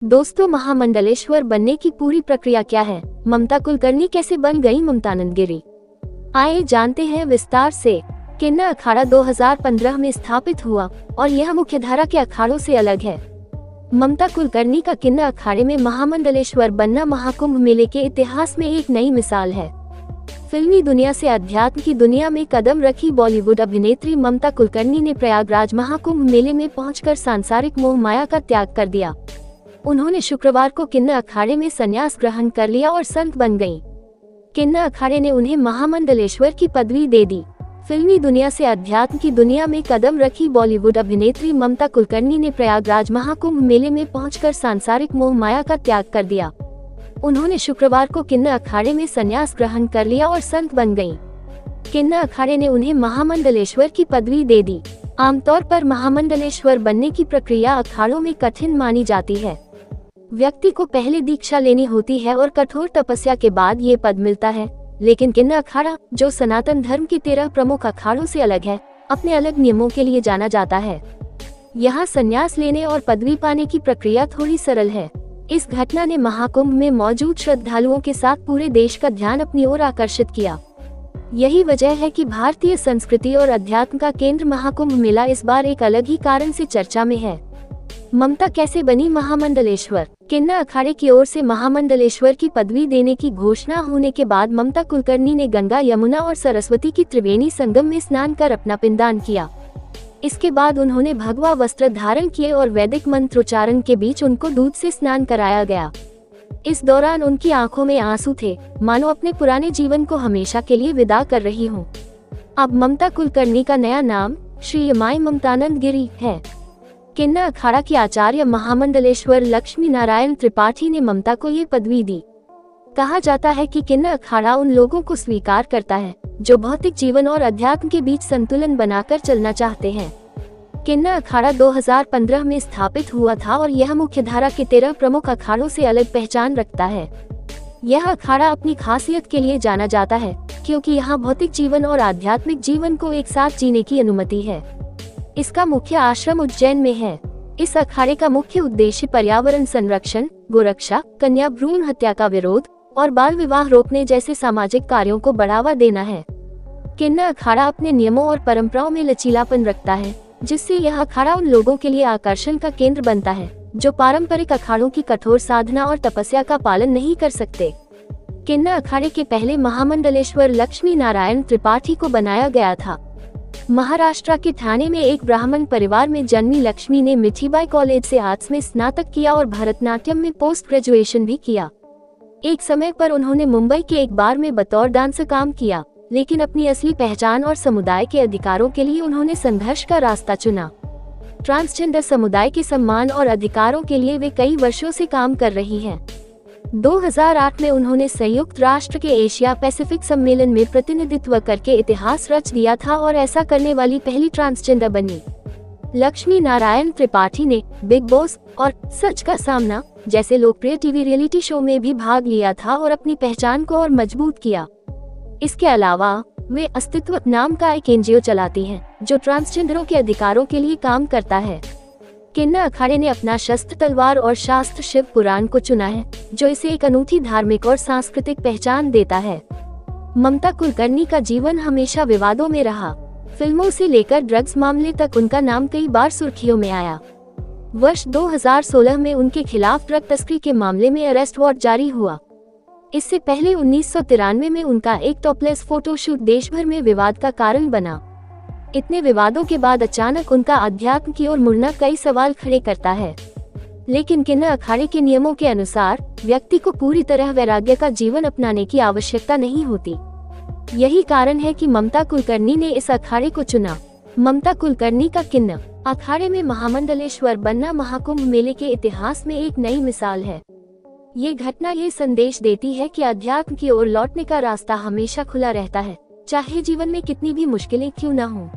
दोस्तों, महामंडलेश्वर बनने की पूरी प्रक्रिया क्या है? ममता कुलकर्णी कैसे बन गई ममतानंद गिरी? आइए जानते हैं विस्तार से। किन्नर अखाड़ा 2015 में स्थापित हुआ और यह मुख्यधारा के अखाड़ों से अलग है। ममता कुलकर्णी का किन्नर अखाड़े में महामंडलेश्वर बनना महाकुंभ मेले के इतिहास में एक नई मिसाल है। फिल्मी दुनिया से अध्यात्म की दुनिया में कदम रखी बॉलीवुड अभिनेत्री ममता कुलकर्णी ने प्रयागराज महाकुंभ मेले में पहुंचकर सांसारिक मोह माया का त्याग कर दिया। उन्होंने शुक्रवार को किन्नर अखाड़े में संन्यास ग्रहण कर लिया और संत बन गईं। किन्नर अखाड़े ने उन्हें महामंडलेश्वर की पदवी दे दी। फिल्मी दुनिया से अध्यात्म की दुनिया में कदम रखी बॉलीवुड अभिनेत्री ममता कुलकर्णी ने प्रयागराज महाकुंभ मेले में पहुंचकर सांसारिक मोह माया का त्याग कर दिया। उन्होंने शुक्रवार को किन्नर अखाड़े में संन्यास ग्रहण कर लिया और संत बन गईं। किन्नर अखाड़े ने उन्हें महामंडलेश्वर की पदवी दे दी। आमतौर पर महामंडलेश्वर बनने की प्रक्रिया अखाड़ों में कठिन मानी जाती है। व्यक्ति को पहले दीक्षा लेनी होती है और कठोर तपस्या के बाद ये पद मिलता है। लेकिन किन्नर अखाड़ा, जो सनातन धर्म के 13 प्रमुख अखाड़ों से अलग है, अपने अलग नियमों के लिए जाना जाता है। यहाँ संन्यास लेने और पदवी पाने की प्रक्रिया थोड़ी सरल है। इस घटना ने महाकुंभ में मौजूद श्रद्धालुओं के साथ पूरे देश का ध्यान अपनी ओर आकर्षित किया। यही वजह है कि भारतीय संस्कृति और अध्यात्म का केंद्र महाकुंभ मेला इस बार एक अलग ही कारण से चर्चा में है। ममता कैसे बनी महामंडलेश्वर? किन्नर अखाड़े की ओर से महामंडलेश्वर की पदवी देने की घोषणा होने के बाद ममता कुलकर्णी ने गंगा, यमुना और सरस्वती की त्रिवेणी संगम में स्नान कर अपना पिंडदान किया। इसके बाद उन्होंने भगवा वस्त्र धारण किए और वैदिक मंत्रोच्चारण के बीच उनको दूध से स्नान कराया गया। इस दौरान उनकी आंखों में आंसू थे, मानो अपने पुराने जीवन को हमेशा के लिए विदा कर रही हूँ। अब ममता कुलकर्णी का नया नाम श्री माई ममतानंद गिरी है। किन्नर अखाड़ा के आचार्य महामंडलेश्वर लक्ष्मी नारायण त्रिपाठी ने ममता को ये पदवी दी। कहा जाता है कि किन्नर अखाड़ा उन लोगों को स्वीकार करता है जो भौतिक जीवन और अध्यात्म के बीच संतुलन बनाकर चलना चाहते हैं। किन्नर अखाड़ा 2015 में स्थापित हुआ था और यह मुख्यधारा के 13 प्रमुख अखाड़ों से अलग पहचान रखता है। यह अखाड़ा अपनी खासियत के लिए जाना जाता है क्योंकि यहाँ भौतिक जीवन और आध्यात्मिक जीवन को एक साथ जीने की अनुमति है। इसका मुख्य आश्रम उज्जैन में है। इस अखाड़े का मुख्य उद्देश्य पर्यावरण संरक्षण, गोरक्षा, कन्या भ्रूण हत्या का विरोध और बाल विवाह रोकने जैसे सामाजिक कार्यों को बढ़ावा देना है। किन्नर अखाड़ा अपने नियमों और परंपराओं में लचीलापन रखता है, जिससे यह अखाड़ा उन लोगों के लिए आकर्षण का केंद्र बनता है जो पारंपरिक अखाड़ों की कठोर साधना और तपस्या का पालन नहीं कर सकते। किन्नर अखाड़े के पहले महामंडलेश्वर लक्ष्मी नारायण त्रिपाठी को बनाया गया था। महाराष्ट्र के ठाणे में एक ब्राह्मण परिवार में जन्मी लक्ष्मी ने मिठीबाई कॉलेज से आर्ट्स में स्नातक किया और भरतनाट्यम में पोस्ट ग्रेजुएशन भी किया। एक समय पर उन्होंने मुंबई के एक बार में बतौर डांसर काम किया, लेकिन अपनी असली पहचान और समुदाय के अधिकारों के लिए उन्होंने संघर्ष का रास्ता चुना। ट्रांसजेंडर समुदाय के सम्मान और अधिकारों के लिए वे कई वर्षों से काम कर रही हैं। 2008 में उन्होंने संयुक्त राष्ट्र के एशिया पैसिफिक सम्मेलन में प्रतिनिधित्व करके इतिहास रच दिया था और ऐसा करने वाली पहली ट्रांसजेंडर बनी। लक्ष्मी नारायण त्रिपाठी ने बिग बॉस और सच का सामना जैसे लोकप्रिय टीवी रियलिटी शो में भी भाग लिया था और अपनी पहचान को और मजबूत किया। इसके अलावा वे अस्तित्व नाम का एक एनजीओ चलाती हैं, जो ट्रांसजेंडरों के अधिकारों के लिए काम करता है। किन्नर अखाड़े ने अपना शस्त्र तलवार और शास्त्र शिव पुराण को चुना है, जो इसे एक अनूठी धार्मिक और सांस्कृतिक पहचान देता है। ममता कुलकर्णी का जीवन हमेशा विवादों में रहा। फिल्मों से लेकर ड्रग्स मामले तक उनका नाम कई बार सुर्खियों में आया। वर्ष 2016 में उनके खिलाफ ड्रग तस्करी के मामले में अरेस्ट वारंट जारी हुआ। इससे पहले 1993 में उनका एक टॉपलेस फोटोशूट देश भर में विवाद का कारण बना। इतने विवादों के बाद अचानक उनका अध्यात्म की ओर मुड़ना कई सवाल खड़े करता है। लेकिन किन्नर अखाड़े के नियमों के अनुसार व्यक्ति को पूरी तरह वैराग्य का जीवन अपनाने की आवश्यकता नहीं होती। यही कारण है कि ममता कुलकर्णी ने इस अखाड़े को चुना। ममता कुलकर्णी का किन्नर अखाड़े में महामंडलेश्वर बनना महाकुंभ मेले के इतिहास में एक नई मिसाल है। ये घटना ये संदेश देती है कि अध्यात्म की ओर लौटने का रास्ता हमेशा खुला रहता है, चाहे जीवन में कितनी भी मुश्किलें क्यों न हों।